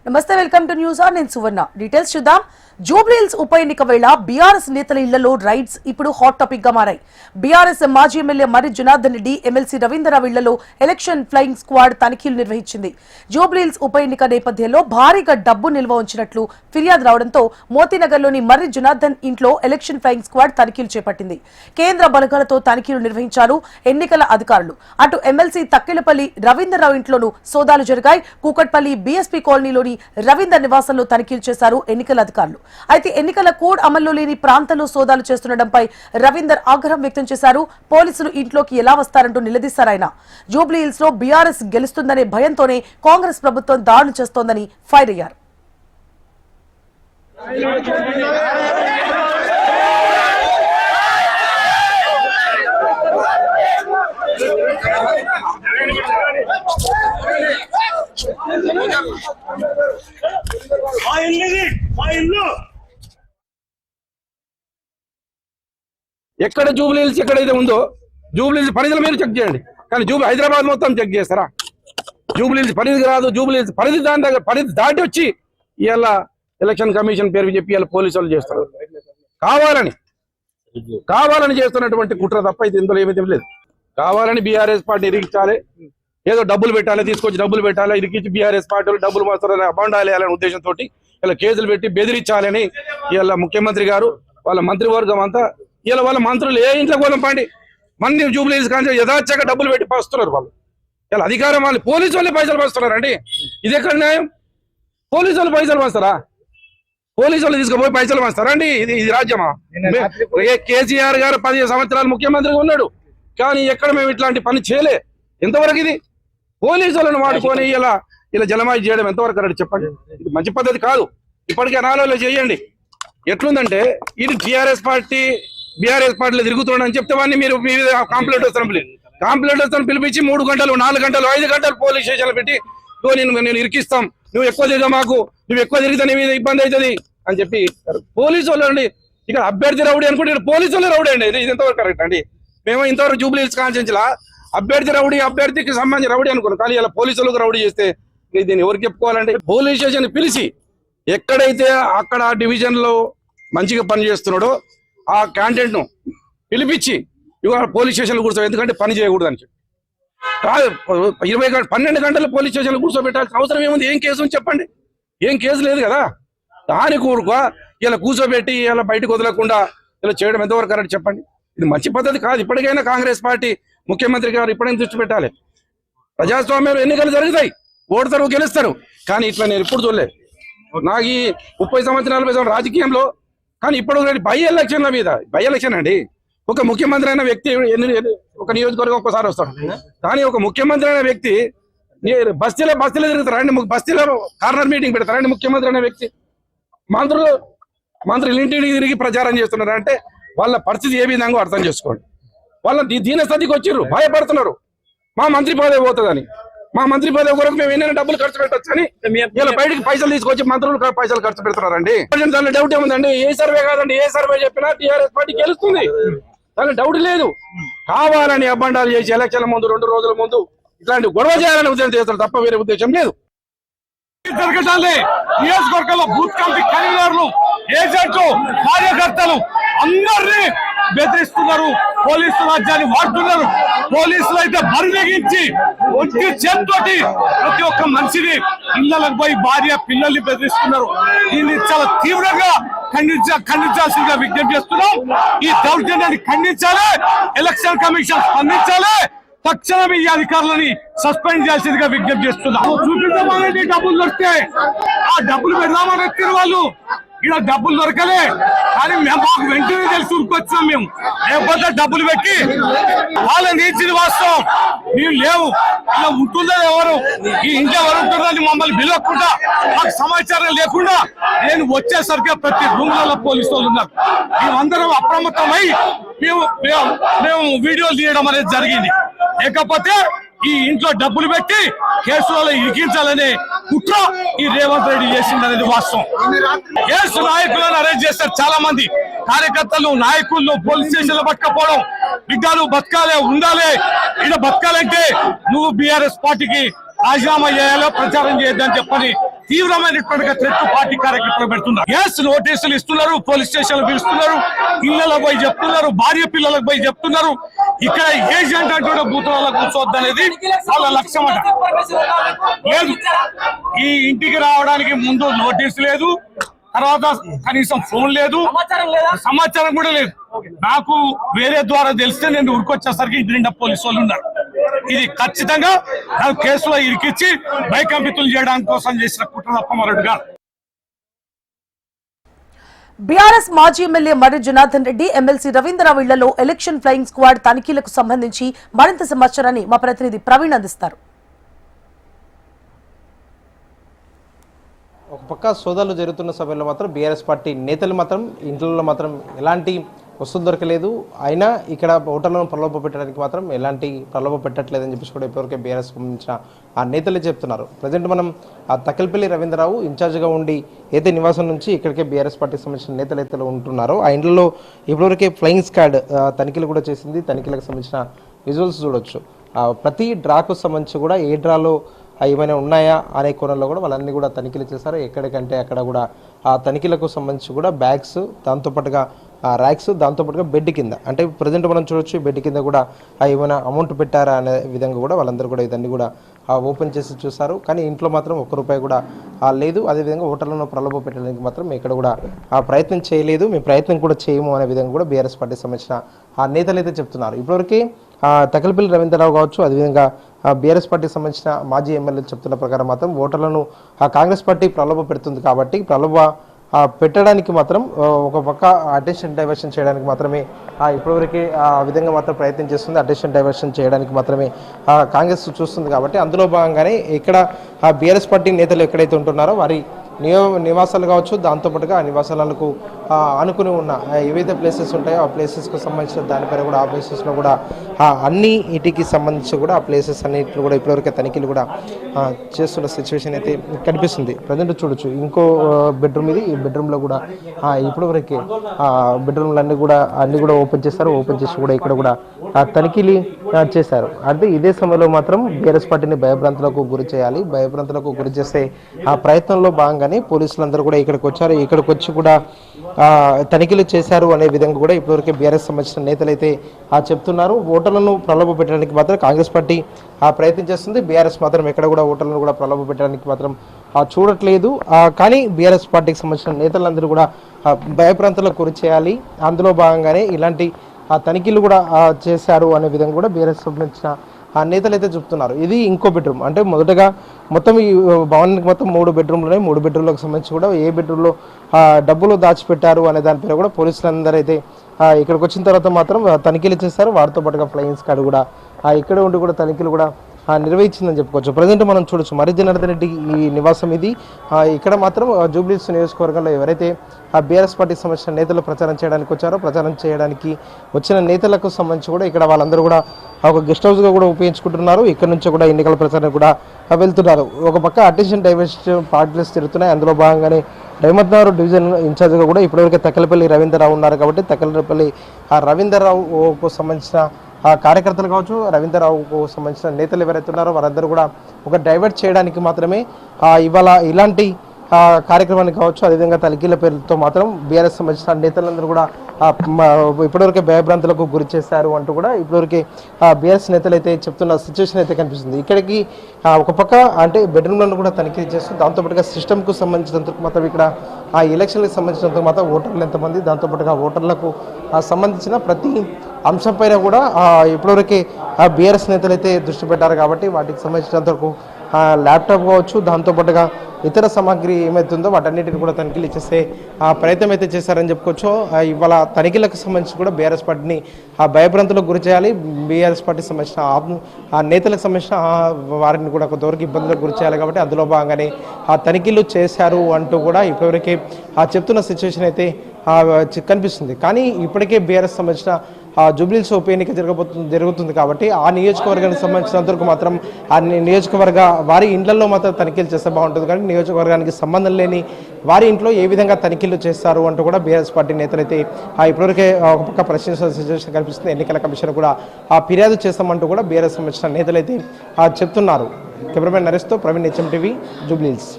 నమస్తే welcome to news on నేను సువర్ణ details చూద్దాం జూబ్లీహిల్స్ ఉప ఎన్నిక వేళ బీఆర్ఎస్ నేతల ఇళ్లలో రైడ్స్ ఇప్పుడు హాట్ టాపిక్ గా మారాయి బీఆర్ఎస్ మాజీ ఎమ్మెల్యే మర్రి జనార్దన్ రెడ్డి ఎమ్మెల్సీ రవీంద్రరావు ఇళ్లలో ఎలక్షన్ ఫ్లయింగ్ స్క్వాడ్ తనిఖీలు నిర్వహించింది జూబ్లీహిల్స్ ఉప ఎన్నిక నేపథ్యంలో భారీగా డబ్బు నిల్వ ఉంచినట్లు ఫిర్యాదు రావడంతో మోతీనగర్లోని మర్రి జనార్దన్ ఇంట్లో ఎలక్షన్ ఫ్లయింగ్ స్క్వాడ్ తనిఖీలు చేపట్టింది కేంద్ర బలగాలతో తనిఖీలు నిర్వహించారు ఎన్నికల అధికారులు అటు ఎమ్మెల్సీ తక్కిలపల్లి రవీంద్రరావు ఇంట్లోనూ సోదాలు జరిగాయి కూకట్పల్లి బీఎస్పీ కాలనీలోని రవీందర్ నివాసంలో తనిఖీలు చేశారు ఎన్నికల అధికారులు అయితే ఎన్నికల కోడ్ అమల్లో లేని ప్రాంతాల్లో సోదాలు చేస్తుండటంపై రవీందర్ ఆగ్రహం వ్యక్తం చేశారు పోలీసులు ఇంట్లోకి ఎలా వస్తారంటూ నిలదీశారాయన జూబ్లీహిల్స్ లో బీఆర్ఎస్ గెలుస్తుందనే భయంతోనే కాంగ్రెస్ ప్రభుత్వం దాడులు చేస్తోందని ఫైర్ అయ్యారు ఎక్కడ జూబ్లీహిల్స్ ఎక్కడైతే ఉందో జూబ్లీహిల్స్ పరిధిలో మీరు చెక్ చేయండి కానీ హైదరాబాద్ మొత్తం చెక్ చేస్తారా జూబ్లీహిల్స్ పరిధికి రాదు జూబ్లీహిల్స్ పరిధి దాని దగ్గర పరిధి దాటి వచ్చి ఇలా ఎలక్షన్ కమిషన్ పేరు చెప్పి ఇలా పోలీసులు చేస్తారు కావాలని చేస్తున్నటువంటి కుట్ర తప్ప ఇది ఇందులో ఏమైతే లేదు కావాలని బీఆర్ఎస్ పార్టీ ఇరికించాలి ఏదో డబ్బులు పెట్టాలి తీసుకొచ్చి డబ్బులు పెట్టాలి ఇరికించి బీఆర్ఎస్ పార్టీలు డబ్బులు మాత్రం అబాండాలి అనే ఉద్దేశంతో ఇలా కేసులు పెట్టి బెదిరించాలని ఇలా ముఖ్యమంత్రి గారు వాళ్ళ మంత్రివర్గం అంతా ఇలా వాళ్ళ మంత్రులు ఏ ఇంట్లో కోలం పండి మంది జూబ్లీహిల్స్ కానీ యథాచ్ఛగా డబ్బులు పెట్టి పంచుతున్నారు వాళ్ళు ఇలా అధికారం వాళ్ళు పోలీసు వాళ్ళే పైసలు పంచుతున్నారండి ఇది ఎక్కడ న్యాయం పోలీసు వాళ్ళు పైసలు పంచుతారా పోలీసు వాళ్ళు తీసుకుపోయి పైసలు పంచుతారా అండి ఇది రాజ్యమా కేసీఆర్ గారు 15 సంవత్సరాలు ముఖ్యమంత్రిగా ఉన్నాడు కానీ ఎక్కడ మేము ఇట్లాంటి పని చేయలే ఎంతవరకు ఇది పోలీసు వాళ్ళని వాడుకొని ఇలా జలమాయి చేయడం ఎంతవరకు కరెక్ట్ చెప్పండి ఇది మంచి పద్ధతి కాదు ఇప్పటికే అనాలో చేయండి ఎట్లుందంటే ఇది బీఆర్ఎస్ పార్టీలో తిరుగుతున్నాడని చెప్తే వాడిని మీరు మీ కంప్లైంట్ వస్తాను పిలిపించి 3 గంటలు 4 గంటలు 5 గంటలు పోలీస్ స్టేషన్లో పెట్టి నేను ఇరికిస్తాం నువ్వు ఎక్కువ తిరిగా నువ్వు ఎక్కువ తిరిగితే నీ మీద ఇబ్బంది అవుతుంది అని చెప్పి పోలీసు వాళ్ళు అండి ఇక్కడ అభ్యర్థి రౌడీ అనుకుంటే ఇక్కడ పోలీసు వాళ్ళు రౌడీ అండి ఇది ఎంతవరకు కరెక్ట్ అండి మేము ఇంతవరకు జూబ్లీహిల్స్ కాన్స్టిట్యూన్సీలా అభ్యర్థికి సంబంధించి రౌడీ అనుకున్నాం కానీ ఇలా పోలీసులకు రౌడీ చేస్తే దీన్ని ఎవరికి చెప్పుకోవాలంటే పోలీస్ స్టేషన్ పిలిచి ఎక్కడైతే అక్కడ డివిజన్ లో మంచిగా పనిచేస్తున్నాడో ఆ క్యాండిడేట్ ను పిలిపించి ఇవాళ పోలీస్ స్టేషన్లో కూర్చో ఎందుకంటే పని చేయకూడదు అని చెప్పి కాదు 12 గంటలు పోలీస్ స్టేషన్లో కూర్చోబెట్టాల్సిన అవసరం ఏముంది ఏం కేసు అని చెప్పండి ఏం కేసు లేదు కదా దాని కూరుక ఇలా కూర్చోబెట్టి ఇలా బయటకు వదలకుండా ఇలా చేయడం ఎంతవరకు కరెక్ట్ చెప్పండి ఇది మంచి పద్ధతి కాదు ఇప్పటికైనా కాంగ్రెస్ పార్టీ ముఖ్యమంత్రి గారు ఇప్పుడైనా దృష్టి పెట్టాలి ప్రజాస్వామ్యంలో ఎన్నికలు జరుగుతాయి ఓడతారు గెలుస్తారు కానీ ఇట్లా నేను ఎప్పుడు చూడలేదు నాకు ఈ 30 సంవత్సరాల రాజకీయంలో కానీ ఇప్పుడు బై ఎలక్షన్ అండి ఒక ముఖ్యమంత్రి అయిన వ్యక్తి ఒక నియోజకవర్గం ఒక్కసారి వస్తాడు కానీ ఒక ముఖ్యమంత్రి అయిన వ్యక్తి బస్తీలో తిరుగుతారండి బస్తీలో కార్నర్ మీటింగ్ పెడతారండి ముఖ్యమంత్రి అయిన వ్యక్తి మంత్రులు ఇంటికి తిరిగి ప్రచారం చేస్తున్నారు అంటే వాళ్ళ పరిస్థితి ఏ విధంగా అర్థం చేసుకోండి వాళ్ళ దీనస్థితికి వచ్చిర్రు భయపడుతున్నారు మా మంత్రి పదవి పోతుందని మా మంత్రి పదవి కొరకు మేము ఎన్నైనా డబ్బులు ఖర్చు పెట్టచ్చు అని ఇలా బయటకు పైసలు తీసుకొచ్చి మంత్రులు పైసలు ఖర్చు పెడుతున్నారండి దానిలో డౌట్ ఏముందండి ఏ సర్వే కాదండి ఏ సర్వే చెప్పినా టీఆర్ఎస్ పార్టీ గెలుస్తుంది దానిలో డౌట్ లేదు కావాలని అబ్బండాలు చేసి ఎలక్షన్ల ముందు 2 రోజుల ముందు ఇట్లాంటి గొడవ చేయాలని ఉద్దేశం చేస్తారు తప్ప వేరే ఉద్దేశం లేదు నియోజకవర్గంలో బూత్ కమిటీ కన్వీనర్లు ఏజెంట్లు కార్యకర్తలు అందరినీ బెదిరిస్తున్నారు పోలీసు రాజ్యాన్ని వాడుతున్నారు పోలీసులు అయితే బరిదెగించి ఒంటి చేతితోటి ప్రతి ఒక్క మనిషిని ఇళ్లకు పోయి భార్య పిల్లల్ని బెదిరిస్తున్నారు దీన్ని చాలా తీవ్రంగా ఖండించాల్సిందిగా విజ్ఞప్తి చేస్తున్నాం ఈ దౌర్జన్యాన్ని ఖండించాలి ఎలక్షన్ కమిషన్ స్పందించాలి తక్షణమే ఈ అధికారులని సస్పెండ్ చేయాల్సిందిగా విజ్ఞప్తి చేస్తున్నాం చూపించమని డబ్బులు దొరికితే ఆ డబ్బులు పెడదామని ఎత్తిన వాళ్ళు ఇలా డబ్బులు దొరకలే కానీ మాకు వెంటనే తెలిసి ఉరికొచ్చాం మేము లేకపోతే డబ్బులు పెట్టి వాళ్ళని ఇచ్చిన వాస్తవం మేము లేవు ఇలా ఉంటుందో ఎవరు ఈ ఇంట్లో ఎవరు ఉంటుందని మమ్మల్ని పిలవకుండా మాకు సమాచారం లేకుండా నేను వచ్చేసరికి ప్రతి రూమ్లలో పోలీసు వాళ్ళు ఉన్నారు మేమందరం అప్రమత్తమై మేము వీడియోలు తీయడం అనేది జరిగింది లేకపోతే ఈ ఇంట్లో డబ్బులు పెట్టి కేసులలో ఇరికించాలనే కుట్ర ఈ రేవంత్ రెడ్డి చేసిందనేది వాస్తవం కేసు నాయకులను అరెస్ట్ చేస్తారు చాలా మంది కార్యకర్తలు నాయకులను పోలీస్ స్టేషన్లో పట్టుకపోవడం బిడ్డలు బతకాలే ఉండాలి ఇలా బతకాలంటే నువ్వు బీఆర్ఎస్ పార్టీకి రాజీనామా చేయాలో ప్రచారం చేయొద్దని చెప్పని తీవ్రమైనటువంటి థ్రెట్ పార్టీ కార్యకర్తలు పెడుతున్నారు. ఎస్, నోటీసులు ఇస్తున్నారు, పోలీస్ స్టేషన్లు పిలుస్తున్నారు, ఇళ్లలో పోయి చెప్తున్నారు, భార్య పిల్లలకు పోయి చెప్తున్నారు. ఇక్కడ ఏజెంట్ అంటే బూతులలో కూర్చోవద్దు అనేది వాళ్ళ లక్ష్యం అట. లేదు, ఈ ఇంటికి రావడానికి ముందు నోటీస్ లేదు, తర్వాత కనీసం ఫోన్ లేదు, సమాచారం కూడా లేదు. నాకు వేరే ద్వారా తెలిస్తే నేను ఉరికొచ్చేసరికి ఇంటి నిండా పోలీసు వాళ్ళు ఉన్నారు. ఇది ఖచ్చితంగా నాకు కేసులో ఇరికిచ్చి భయకంపితులు చేయడానికి కోసం చేసిన కుట్ర తప్ప మరొకటి కాదు. బీఆర్ఎస్ మాజీ ఎమ్మెల్యే మర్రి జనార్దన్ రెడ్డి, ఎమ్మెల్సీ రవీంద్రరావు ఇళ్లలో ఎలక్షన్ ఫ్లయింగ్ స్క్వాడ్ తనిఖీలకు సంబంధించి మరింత సమాచారాన్ని మా ప్రతినిధి ప్రవీణ్ అందిస్తారు. ఒక పక్క సోదాలు జరుగుతున్న సమయంలో మాత్రం బీఆర్ఎస్ పార్టీ నేతలు మాత్రం ఇంట్లో మాత్రం ఎలాంటి వస్తువులు దొరకలేదు. అయినా ఇక్కడ ఓటర్లను ప్రలోభ పెట్టడానికి మాత్రం ఎలాంటి ప్రలోభ పెట్టట్లేదని చెప్పేసి కూడా ఇప్పటివరకే బీఆర్ఎస్ సంబంధించిన ఆ నేతలే చెప్తున్నారు. ప్రజెంట్ మనం ఆ తకల్పల్లి రవీంద్రరావు ఇన్ఛార్జ్గా ఉండి ఏదైతే నివాసం నుంచి ఇక్కడికే బీఆర్ఎస్ పార్టీకి సంబంధించిన నేతలు ఉంటున్నారో ఆ ఇంట్లో ఇప్పటివరకే ఫ్లయింగ్ స్క్వాడ్ తనిఖీలు కూడా చేసింది. తనిఖీలకు సంబంధించిన విజువల్స్ చూడొచ్చు. ప్రతి డ్రాకు సంబంధించి కూడా ఏ డ్రాలో ఏమైనా ఉన్నాయా అనే కోణంలో కూడా వాళ్ళన్నీ కూడా తనిఖీలు చేశారు. ఎక్కడికంటే అక్కడ కూడా ఆ తనిఖీలకు సంబంధించి కూడా బ్యాగ్స్, దాంతోపాటుగా ర్యాక్స్, దాంతోపాటుగా బెడ్ కింద అంటే ప్రజెంట్ మనం చూడొచ్చు బెడ్ కింద కూడా ఏమైనా అమౌంట్ పెట్టారా అనే విధంగా కూడా వాళ్ళందరూ కూడా ఇదన్నీ కూడా ఓపెన్ చేసి చూశారు. కానీ ఇంట్లో మాత్రం ₹1 కూడా లేదు. అదేవిధంగా ఓటర్లను ప్రలోభ పెట్టడానికి మాత్రం ఇక్కడ కూడా ప్రయత్నం చేయలేదు, మేము ప్రయత్నం కూడా చేయము అనే విధంగా కూడా బీఆర్ఎస్ పార్టీకి సంబంధించిన ఆ నేతలు అయితే చెప్తున్నారు. ఇప్పటివరకు తకల్పల్లి రవీంద్రరావు కావచ్చు, అదేవిధంగా బీఆర్ఎస్ పార్టీకి సంబంధించిన మాజీ ఎమ్మెల్యేలు చెప్తున్న ప్రకారం మాత్రం ఓటర్లను కాంగ్రెస్ పార్టీ ప్రలోభ పెడుతుంది కాబట్టి ప్రలోభ పెట్టడానికి మాత్రం ఒక పక్క అటెన్షన్ డైవర్షన్ చేయడానికి మాత్రమే ఇప్పటివరకే ఆ విధంగా మాత్రం ప్రయత్నం చేస్తుంది. అటెన్షన్ డైవర్షన్ చేయడానికి మాత్రమే కాంగ్రెస్ చూస్తుంది కాబట్టి అందులో భాగంగానే ఇక్కడ బీఆర్ఎస్ పార్టీ నేతలు ఎక్కడైతే ఉంటున్నారో వారి నివాసాలు కావచ్చు, దాంతోపాటుగా ఆ నివాసాలకు అనుకుని ఉన్న ఏవైతే ప్లేసెస్ ఉంటాయో ఆ ప్లేసెస్కి సంబంధించిన దానిపైన కూడా ఆ ప్లేసెస్లో కూడా అన్ని ఇంటికి సంబంధించి కూడా ఆ ప్లేసెస్ అన్నింటిలో కూడా ఇప్పటివరకు తనిఖీలు కూడా చేస్తున్న సిచ్యువేషన్ అయితే కనిపిస్తుంది. ప్రజెంట్ చూడొచ్చు ఇంకో బెడ్రూమ్ ఇది. ఈ బెడ్రూమ్లో కూడా ఇప్పటివరకే బెడ్రూమ్లు అన్నీ కూడా ఓపెన్ చేశారు. ఓపెన్ చేసి కూడా ఇక్కడ కూడా తనిఖీలు చేశారు. అంటే ఇదే సమయంలో మాత్రం బీఆర్ఎస్ పార్టీని భయభ్రాంతులకు గురి చేయాలి, భయభ్రాంతులకు గురి చేసే ఆ ప్రయత్నంలో భాగంగా పోలీసులందరూ కూడా ఇక్కడికి వచ్చారు. ఇక్కడికి వచ్చి కూడా తనిఖీలు చేశారు అనే విధంగా కూడా ఇప్పటివరకు బీఆర్ఎస్ సంబంధించిన నేతలు అయితే చెప్తున్నారు. ఓటర్లను ప్రలోభ పెట్టడానికి మాత్రం కాంగ్రెస్ పార్టీ ప్రయత్నం చేస్తుంది. బీఆర్ఎస్ మాత్రం ఎక్కడ కూడా ఓటర్లను కూడా ప్రలోభ పెట్టడానికి మాత్రం చూడట్లేదు. కానీ బీఆర్ఎస్ పార్టీకి సంబంధించిన నేతలందరూ కూడా భయప్రాంతాలకు గురి చేయాలి, అందులో భాగంగానే ఇలాంటి తనిఖీలు కూడా చేశారు అనే విధంగా కూడా బీఆర్ఎస్ సంబంధించిన నేతలు అయితే చెప్తున్నారు. ఇది ఇంకో బెడ్రూమ్. అంటే మొదటగా మొత్తం ఈ భవనానికి మొత్తం 3 బెడ్రూమ్లు ఉన్నాయి. 3 బెడ్రూమ్లకు సంబంధించి కూడా ఏ బెడ్రూమ్లో డబ్బులు దాచిపెట్టారు అనే దానిపైన కూడా పోలీసులందరూ అయితే ఇక్కడికి వచ్చిన తర్వాత మాత్రం తనిఖీలు చేశారు. వారితో పాటుగా ఫ్లయింగ్ స్క్వాడ్ కూడా ఇక్కడ ఉండి కూడా తనిఖీలు కూడా నిర్వహించిందని చెప్పుకోవచ్చు. ప్రజెంట్ మనం చూడొచ్చు మర్రి జనార్దన్ రెడ్డి ఈ నివాసం ఇది. ఇక్కడ మాత్రం జూబ్లీహిల్స్ నియోజకవర్గంలో ఎవరైతే బీఆర్ఎస్ పార్టీకి సంబంధించిన నేతలు ప్రచారం చేయడానికి వచ్చారో ప్రచారం చేయడానికి వచ్చిన నేతలకు సంబంధించి కూడా ఇక్కడ వాళ్ళందరూ కూడా ఒక గెస్ట్ హౌస్గా కూడా ఉపయోగించుకుంటున్నారు. ఇక్కడ నుంచి కూడా ఎన్నికల ప్రచారం కూడా వెళ్తున్నారు. ఒక పక్క అటెన్షన్ డైవర్షన్ పార్టీస్ తిరుగుతున్నాయి. అందులో భాగంగానే రహమత్నగర్ డివిజన్ ఇన్ఛార్జ్గా కూడా ఇప్పటివరకు తకల్పల్లి రవీంద్రరావు ఉన్నారు కాబట్టి తకల్పల్లి రవీంద్రరావుకు సంబంధించిన కార్యకర్తలు కావచ్చు, రవీంద్రరావుకు సంబంధించిన నేతలు ఎవరైతే ఉన్నారో వారందరూ కూడా ఒక డైవర్ట్ చేయడానికి మాత్రమే ఇవాళ ఇలాంటి కార్యక్రమాన్ని కావచ్చు, అదేవిధంగా తనిఖీల పేరుతో మాత్రం బీఆర్ఎస్ సంబంధించిన నేతలందరూ కూడా ఇప్పటివరకే భయభ్రాంతులకు గురి చేశారు అంటూ కూడా ఇప్పటివరకే బీఆర్ఎస్ నేతలు అయితే చెప్తున్న సిచ్యువేషన్ అయితే కనిపిస్తుంది. ఇక్కడికి ఒక పక్క అంటే బెడ్రూమ్లను కూడా తనిఖీ చేస్తూ దాంతోపాటుగా సిస్టమ్కు సంబంధించినందుకు మాత్రం ఇక్కడ ఆ ఎలక్షన్లకు సంబంధించినందుకు మాత్రం ఓటర్లు ఎంతమంది, దాంతోపాటుగా ఓటర్లకు సంబంధించిన ప్రతి అంశంపైన కూడా ఇప్పటివరకే బీఆర్ఎస్ నేతలు అయితే దృష్టి పెట్టారు కాబట్టి వాటికి సంబంధించినంత వరకు ల్యాప్టాప్ కావచ్చు, దాంతోపాటుగా ఇతర సామాగ్రి ఏమైతుందో వాటన్నిటిని కూడా తనిఖీలు చేసే ప్రయత్నం అయితే చేశారని చెప్పుకోవచ్చు. ఇవాళ తనిఖీలకు సంబంధించి కూడా బీఆర్ఎస్ పార్టీని భయభ్రాంతులకు గురి చేయాలి, బీఆర్ఎస్ పార్టీకి సంబంధించిన నేతలకు సంబంధించిన వారిని కూడా కొంతవరకు ఇబ్బందులకు గురి చేయాలి కాబట్టి అందులో భాగంగానే తనిఖీలు చేశారు అంటూ కూడా ఇప్పటివరకే చెప్తున్న సిచ్యువేషన్ అయితే కనిపిస్తుంది. కానీ ఇప్పటికే బీఆర్ఎస్ సంబంధించిన జూబ్లీహిల్స్ ఉప ఎన్నిక జరుగుతుంది కాబట్టి ఆ నియోజకవర్గానికి సంబంధించినంతవరకు మాత్రం ఆ నియోజకవర్గ వారి ఇండ్లలో మాత్రం తనిఖీలు చేస్తే బాగుంటుంది. కానీ నియోజకవర్గానికి సంబంధం లేని వారి ఇంట్లో ఏ విధంగా తనిఖీలు చేస్తారు అంటూ కూడా బీఆర్ఎస్ పార్టీ నేతలు అయితే ఇప్పటివరకే ఒక పక్క ప్రశ్నించిన సిచ్యువేషన్ కనిపిస్తుంది. ఎన్నికల కమిషన్ కూడా ఫిర్యాదు చేస్తామంటూ కూడా బీఆర్ఎస్ సంబంధించిన నేతలు అయితే చెప్తున్నారు. కెమెరామెన్ నరేష్తో ప్రవీణ్, HM టీవీ, జూబ్లీహిల్స్.